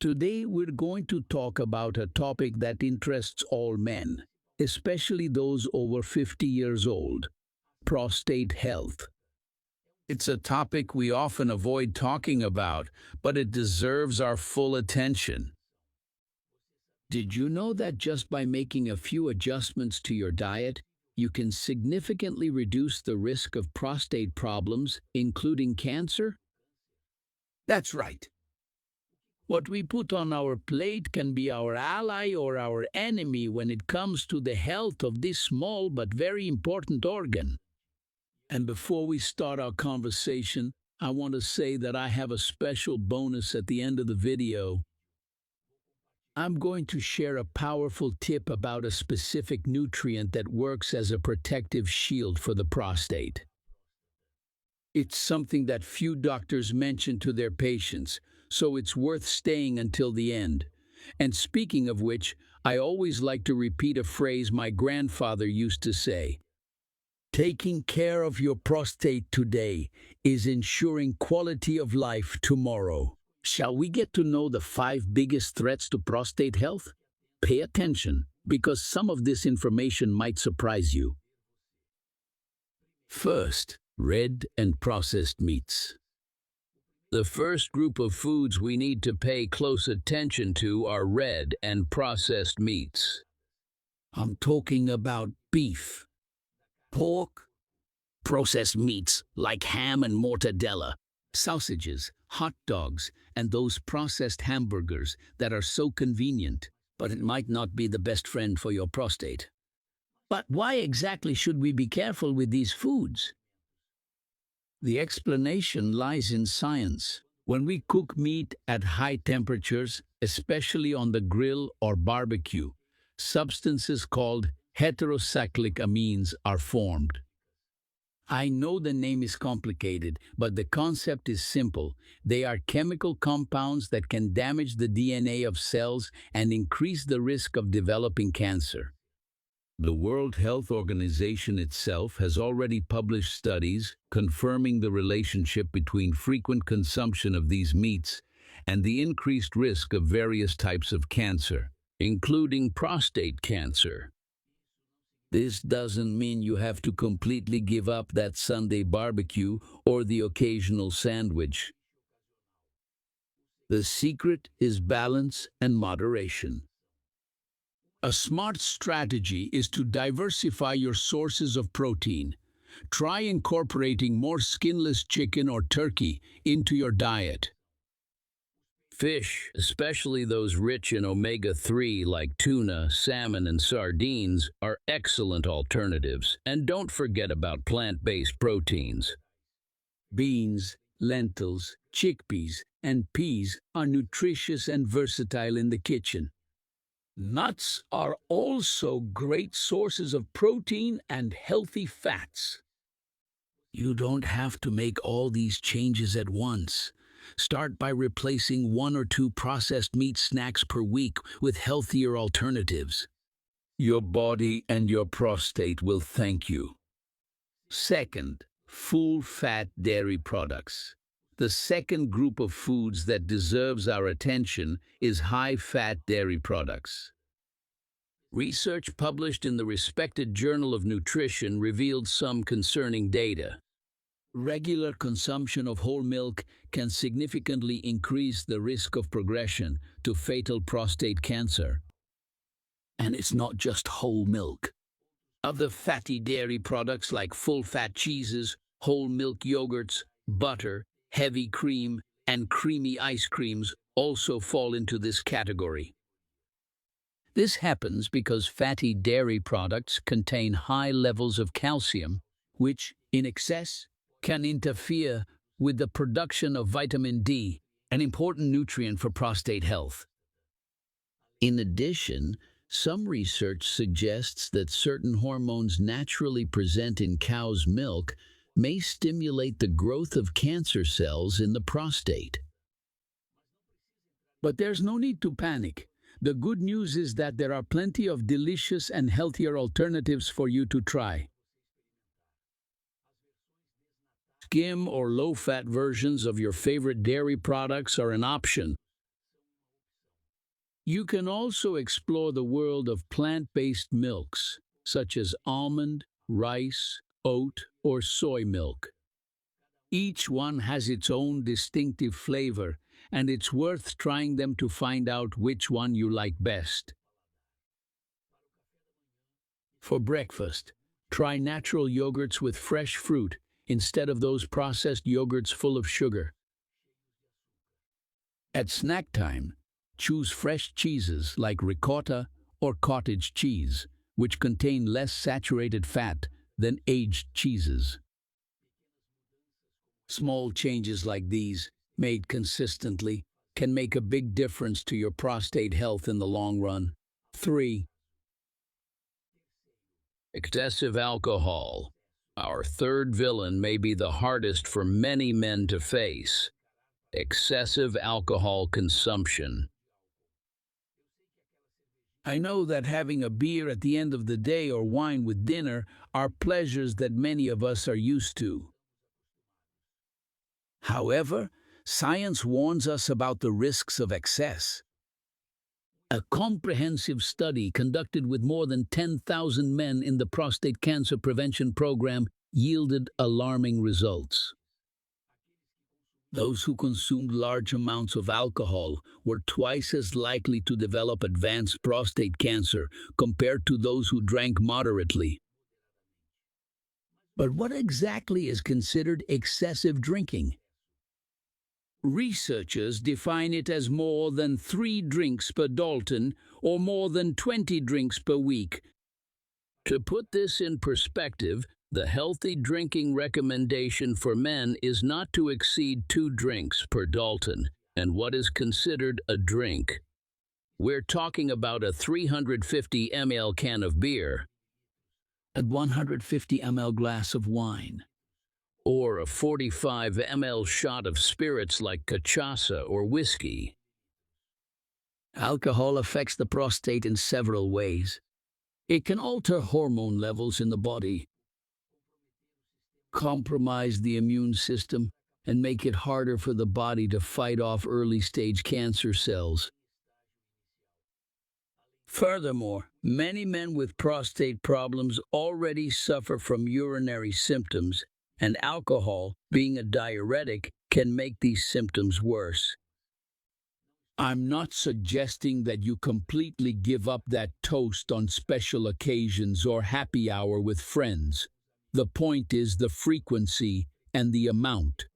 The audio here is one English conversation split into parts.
Today, we're going to talk about a topic that interests all men, especially those over 50 years old: prostate health. It's a topic we often avoid talking about, but it deserves our full attention. Did you know that just by making a few adjustments to your diet, you can significantly reduce the risk of prostate problems, including cancer? That's right. What we put on our plate can be our ally or our enemy when it comes to the health of this small but very important organ. And before we start our conversation, I want to say that I have a special bonus at the end of the video. I'm going to share a powerful tip about a specific nutrient that works as a protective shield for the prostate. It's something that few doctors mention to their patients, so it's worth staying until the end. And speaking of which, I always like to repeat a phrase my grandfather used to say: taking care of your prostate today is ensuring quality of life tomorrow. Shall we get to know the 5 biggest threats to prostate health? Pay attention, because some of this information might surprise you. First, red and processed meats. The first group of foods we need to pay close attention to are red and processed meats. I'm talking about beef, pork, processed meats like ham and mortadella, sausages, hot dogs, and those processed hamburgers that are so convenient, but it might not be the best friend for your prostate. But why exactly should we be careful with these foods? The explanation lies in science. When we cook meat at high temperatures, especially on the grill or barbecue, substances called heterocyclic amines are formed. I know the name is complicated, but the concept is simple. They are chemical compounds that can damage the DNA of cells and increase the risk of developing cancer. The World Health Organization itself has already published studies confirming the relationship between frequent consumption of these meats and the increased risk of various types of cancer, including prostate cancer. This doesn't mean you have to completely give up that Sunday barbecue or the occasional sandwich. The secret is balance and moderation. A smart strategy is to diversify your sources of protein. Try incorporating more skinless chicken or turkey into your diet. Fish, especially those rich in omega-3 like tuna, salmon, and sardines, are excellent alternatives. And don't forget about plant-based proteins. Beans, lentils, chickpeas, and peas are nutritious and versatile in the kitchen. Nuts are also great sources of protein and healthy fats. You don't have to make all these changes at once. Start by replacing 1 or 2 processed meat snacks per week with healthier alternatives. Your body and your prostate will thank you. Second, full-fat dairy products. The second group of foods that deserves our attention is high-fat dairy products. Research published in the respected Journal of Nutrition revealed some concerning data. Regular consumption of whole milk can significantly increase the risk of progression to fatal prostate cancer. And it's not just whole milk. Other fatty dairy products like full-fat cheeses, whole milk yogurts, butter, heavy cream, and creamy ice creams also fall into this category. This happens because fatty dairy products contain high levels of calcium, which, in excess, can interfere with the production of vitamin D, an important nutrient for prostate health. In addition, some research suggests that certain hormones naturally present in cow's milk may stimulate the growth of cancer cells in the prostate. But there's no need to panic. The good news is that there are plenty of delicious and healthier alternatives for you to try. Skim or low-fat versions of your favorite dairy products are an option. You can also explore the world of plant-based milks, such as almond, rice, oat, or soy milk. Each one has its own distinctive flavor, and it's worth trying them to find out which one you like best. For breakfast, try natural yogurts with fresh fruit instead of those processed yogurts full of sugar. At snack time, choose fresh cheeses like ricotta or cottage cheese, which contain less saturated fat than aged cheeses. Small changes like these, made consistently, can make a big difference to your prostate health in the long run. 3. Excessive alcohol. Our third villain may be the hardest for many men to face. Excessive alcohol consumption. I know that having a beer at the end of the day or wine with dinner are pleasures that many of us are used to. However, science warns us about the risks of excess. A comprehensive study conducted with more than 10,000 men in the prostate cancer prevention program yielded alarming results. Those who consumed large amounts of alcohol were twice as likely to develop advanced prostate cancer compared to those who drank moderately. But what exactly is considered excessive drinking? Researchers define it as more than 3 drinks per Dalton or more than 20 drinks per week. To put this in perspective, the healthy drinking recommendation for men is not to exceed 2 drinks per Dalton. And what is considered a drink? We're talking about a 350 ml can of beer, a 150 ml glass of wine, or a 45 ml shot of spirits like cachaça or whiskey. Alcohol affects the prostate in several ways. It can alter hormone levels in the body, compromise the immune system, and make it harder for the body to fight off early-stage cancer cells. Furthermore, many men with prostate problems already suffer from urinary symptoms, and alcohol, being a diuretic, can make these symptoms worse. I'm not suggesting that you completely give up that toast on special occasions or happy hour with friends. The point is the frequency and the amount.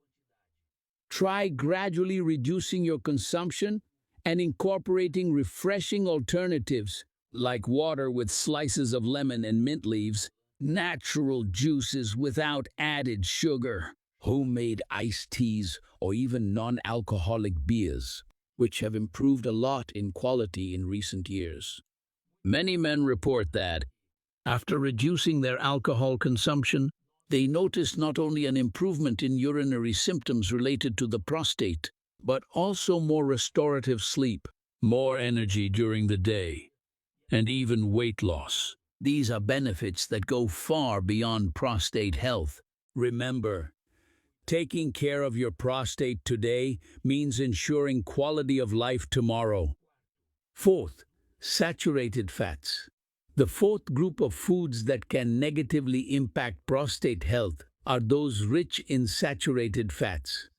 Try gradually reducing your consumption and incorporating refreshing alternatives like water with slices of lemon and mint leaves, natural juices without added sugar, homemade iced teas, or even non-alcoholic beers, which have improved a lot in quality in recent years. Many men report that, after reducing their alcohol consumption, they notice not only an improvement in urinary symptoms related to the prostate, but also more restorative sleep, more energy during the day, and even weight loss. These are benefits that go far beyond prostate health. Remember, taking care of your prostate today means ensuring quality of life tomorrow. 4th, saturated fats. The 4th group of foods that can negatively impact prostate health are those rich in saturated fats.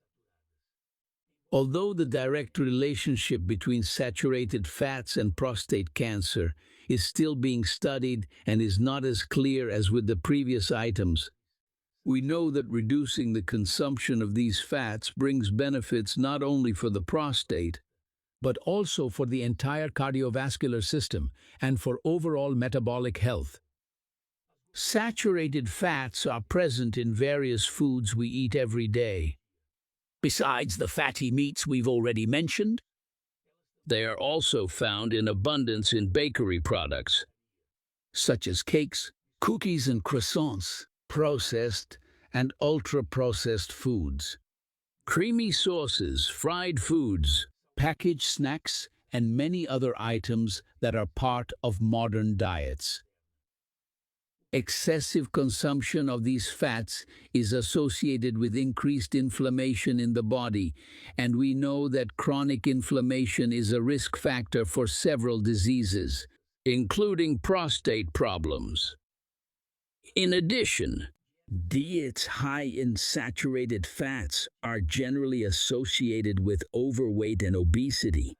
Although the direct relationship between saturated fats and prostate cancer is still being studied and is not as clear as with the previous items, we know that reducing the consumption of these fats brings benefits not only for the prostate, but also for the entire cardiovascular system and for overall metabolic health. Saturated fats are present in various foods we eat every day. Besides the fatty meats we've already mentioned, they are also found in abundance in bakery products, such as cakes, cookies and croissants, processed and ultra-processed foods, creamy sauces, fried foods, packaged snacks, and many other items that are part of modern diets. Excessive consumption of these fats is associated with increased inflammation in the body, and we know that chronic inflammation is a risk factor for several diseases, including prostate problems. In addition, diets high in saturated fats are generally associated with overweight and obesity,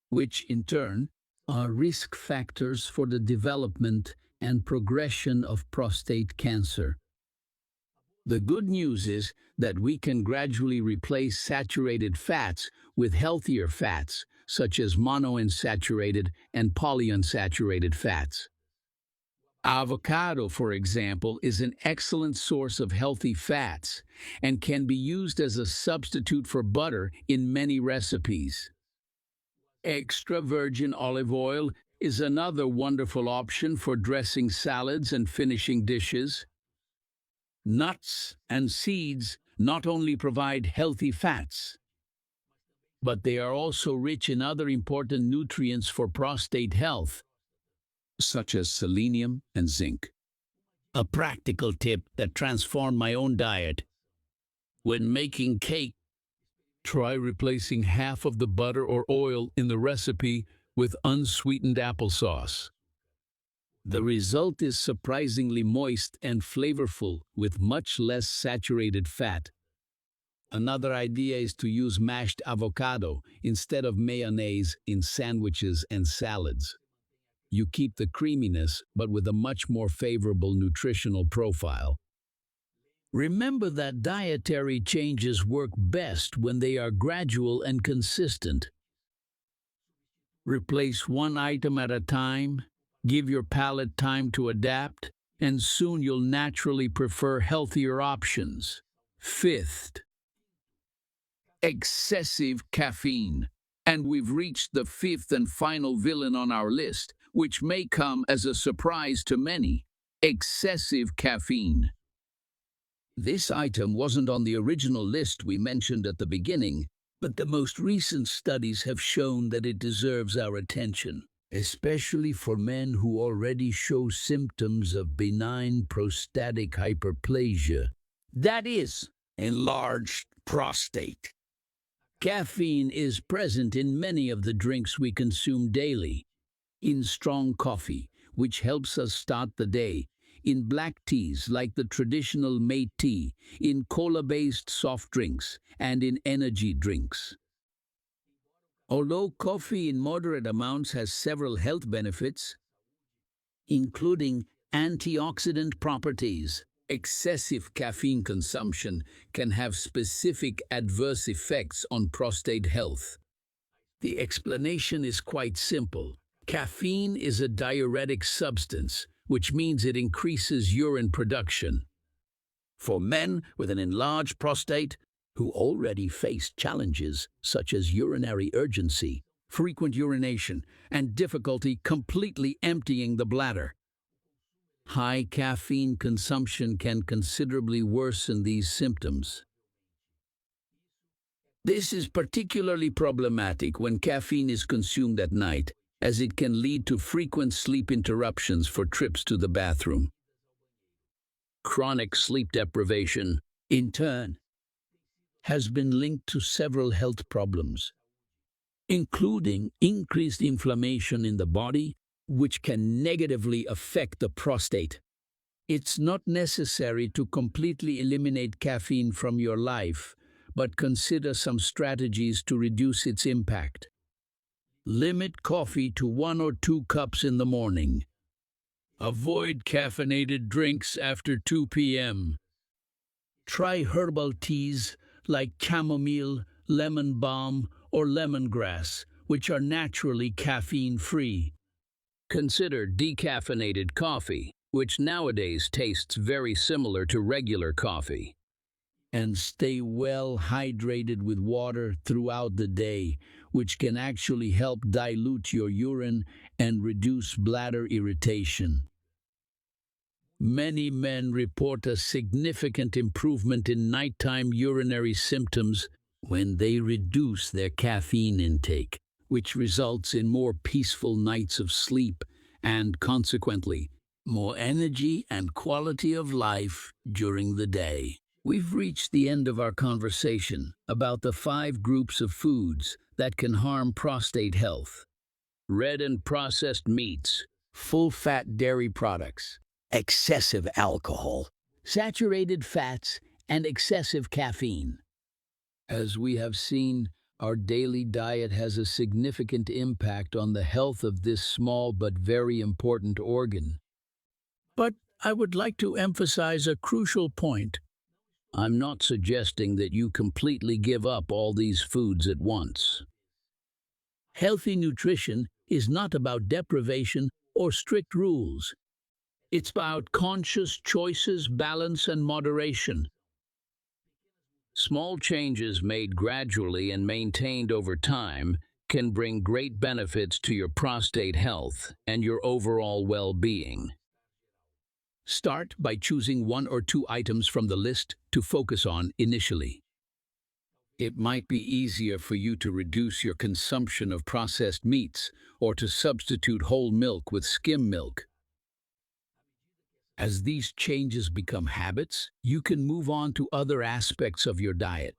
which in turn are risk factors for the development and progression of prostate cancer. The good news is that we can gradually replace saturated fats with healthier fats, such as monounsaturated and polyunsaturated fats. Avocado, for example, is an excellent source of healthy fats and can be used as a substitute for butter in many recipes. Extra virgin olive oil is another wonderful option for dressing salads and finishing dishes. Nuts and seeds not only provide healthy fats, but they are also rich in other important nutrients for prostate health, such as selenium and zinc. A practical tip that transformed my own diet: when making cake, try replacing half of the butter or oil in the recipe with unsweetened applesauce. The result is surprisingly moist and flavorful with much less saturated fat. Another idea is to use mashed avocado instead of mayonnaise in sandwiches and salads. You keep the creaminess, but with a much more favorable nutritional profile. Remember that dietary changes work best when they are gradual and consistent. Replace one item at a time, give your palate time to adapt, and soon you'll naturally prefer healthier options. Fifth, excessive caffeine. And we've reached the fifth and final villain on our list, which may come as a surprise to many: excessive caffeine. This item wasn't on the original list we mentioned at the beginning, but the most recent studies have shown that it deserves our attention, especially for men who already show symptoms of benign prostatic hyperplasia. That is, enlarged prostate. Caffeine is present in many of the drinks we consume daily: in strong coffee, which helps us start the day; in black teas like the traditional mate tea; in cola-based soft drinks; and in energy drinks. Although coffee in moderate amounts has several health benefits, including antioxidant properties, excessive caffeine consumption can have specific adverse effects on prostate health. The explanation is quite simple. Caffeine is a diuretic substance, which means it increases urine production. For men with an enlarged prostate, who already face challenges such as urinary urgency, frequent urination, and difficulty completely emptying the bladder, high caffeine consumption can considerably worsen these symptoms. This is particularly problematic when caffeine is consumed at night, as it can lead to frequent sleep interruptions for trips to the bathroom. Chronic sleep deprivation, in turn, has been linked to several health problems, including increased inflammation in the body, which can negatively affect the prostate. It's not necessary to completely eliminate caffeine from your life, but consider some strategies to reduce its impact. Limit coffee to 1 or 2 cups in the morning. Avoid caffeinated drinks after 2 p.m. Try herbal teas like chamomile, lemon balm, or lemongrass, which are naturally caffeine-free. Consider decaffeinated coffee, which nowadays tastes very similar to regular coffee. And stay well hydrated with water throughout the day, which can actually help dilute your urine and reduce bladder irritation. Many men report a significant improvement in nighttime urinary symptoms when they reduce their caffeine intake, which results in more peaceful nights of sleep and, consequently, more energy and quality of life during the day. We've reached the end of our conversation about the 5 groups of foods that can harm prostate health. Red and processed meats, full-fat dairy products, excessive alcohol, saturated fats, and excessive caffeine. As we have seen, our daily diet has a significant impact on the health of this small but very important organ. But I would like to emphasize a crucial point. I'm not suggesting that you completely give up all these foods at once. Healthy nutrition is not about deprivation or strict rules. It's about conscious choices, balance, and moderation. Small changes made gradually and maintained over time can bring great benefits to your prostate health and your overall well-being. Start by choosing 1 or 2 items from the list to focus on initially. It might be easier for you to reduce your consumption of processed meats or to substitute whole milk with skim milk. As these changes become habits, you can move on to other aspects of your diet.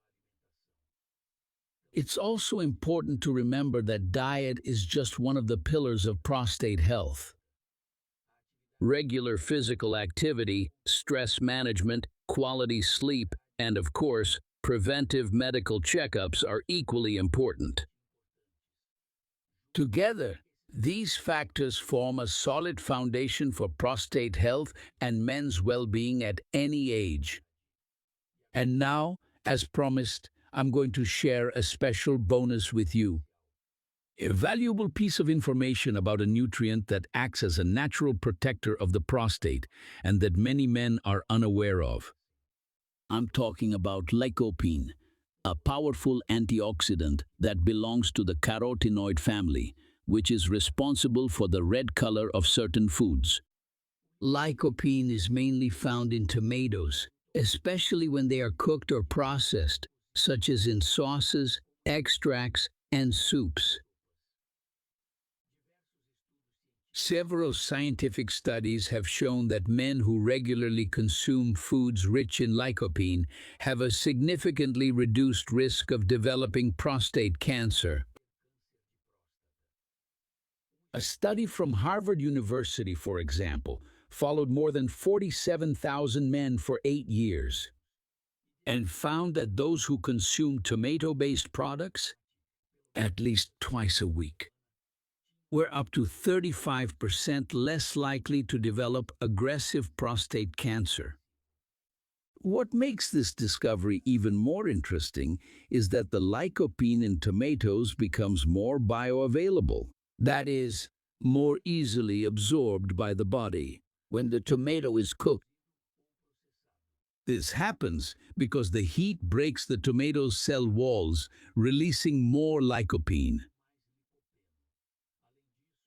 It's also important to remember that diet is just one of the pillars of prostate health. Regular physical activity, stress management, quality sleep, and of course, preventive medical checkups are equally important. Together, these factors form a solid foundation for prostate health and men's well-being at any age. And now, as promised, I'm going to share a special bonus with you. A valuable piece of information about a nutrient that acts as a natural protector of the prostate and that many men are unaware of. I'm talking about lycopene, a powerful antioxidant that belongs to the carotenoid family, which is responsible for the red color of certain foods. Lycopene is mainly found in tomatoes, especially when they are cooked or processed, such as in sauces, extracts, and soups. Several scientific studies have shown that men who regularly consume foods rich in lycopene have a significantly reduced risk of developing prostate cancer. A study from Harvard University, for example, followed more than 47,000 men for 8 years and found that those who consume tomato-based products at least twice a week were up to 35% less likely to develop aggressive prostate cancer. What makes this discovery even more interesting is that the lycopene in tomatoes becomes more bioavailable. That is, more easily absorbed by the body when the tomato is cooked. This happens because the heat breaks the tomato's cell walls, releasing more lycopene.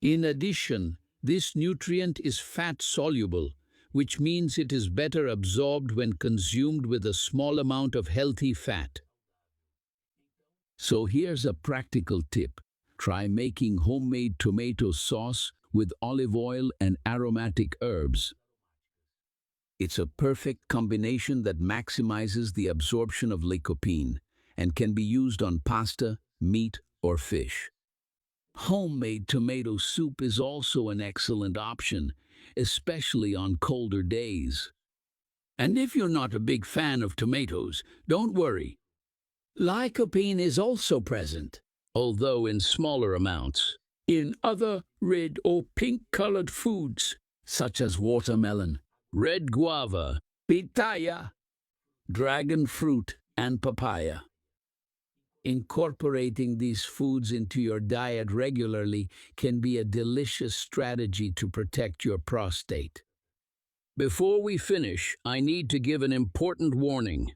In addition, this nutrient is fat-soluble, which means it is better absorbed when consumed with a small amount of healthy fat. So here's a practical tip. Try making homemade tomato sauce with olive oil and aromatic herbs. It's a perfect combination that maximizes the absorption of lycopene and can be used on pasta, meat, or fish. Homemade tomato soup is also an excellent option, especially on colder days. And if you're not a big fan of tomatoes, don't worry. Lycopene is also present, although in smaller amounts, in other red or pink-colored foods, such as watermelon, red guava, pitaya, dragon fruit, and papaya. Incorporating these foods into your diet regularly can be a delicious strategy to protect your prostate. Before we finish, I need to give an important warning.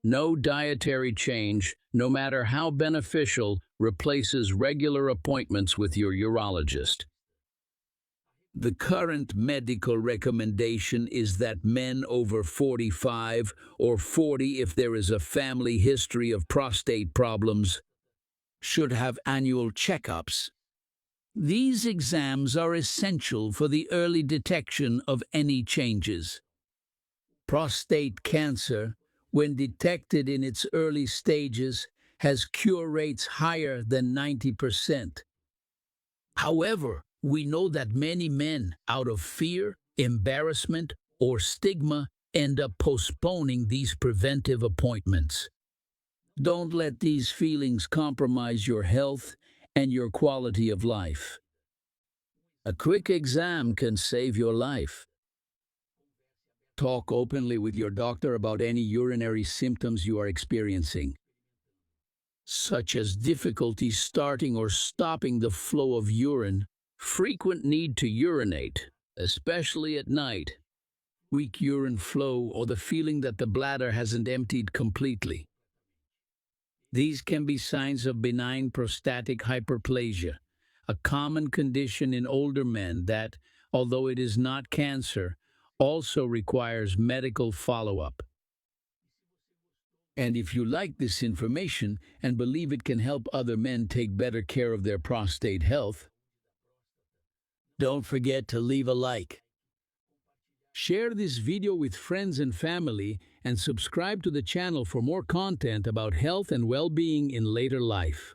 No dietary change, no matter how beneficial, replaces regular appointments with your urologist. The current medical recommendation is that men over 45 or 40, if there is a family history of prostate problems, should have annual checkups. These exams are essential for the early detection of any changes. Prostate cancer, when detected in its early stages, has cure rates higher than 90%. However, we know that many men, out of fear, embarrassment, or stigma, end up postponing these preventive appointments. Don't let these feelings compromise your health and your quality of life. A quick exam can save your life. Talk openly with your doctor about any urinary symptoms you are experiencing, such as difficulty starting or stopping the flow of urine, frequent need to urinate, especially at night, weak urine flow, or the feeling that the bladder hasn't emptied completely. These can be signs of benign prostatic hyperplasia, a common condition in older men that, although it is not cancer, also requires medical follow-up. And if you like this information and believe it can help other men take better care of their prostate health, don't forget to leave a like. Share this video with friends and family and subscribe to the channel for more content about health and well-being in later life.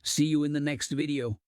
See you in the next video.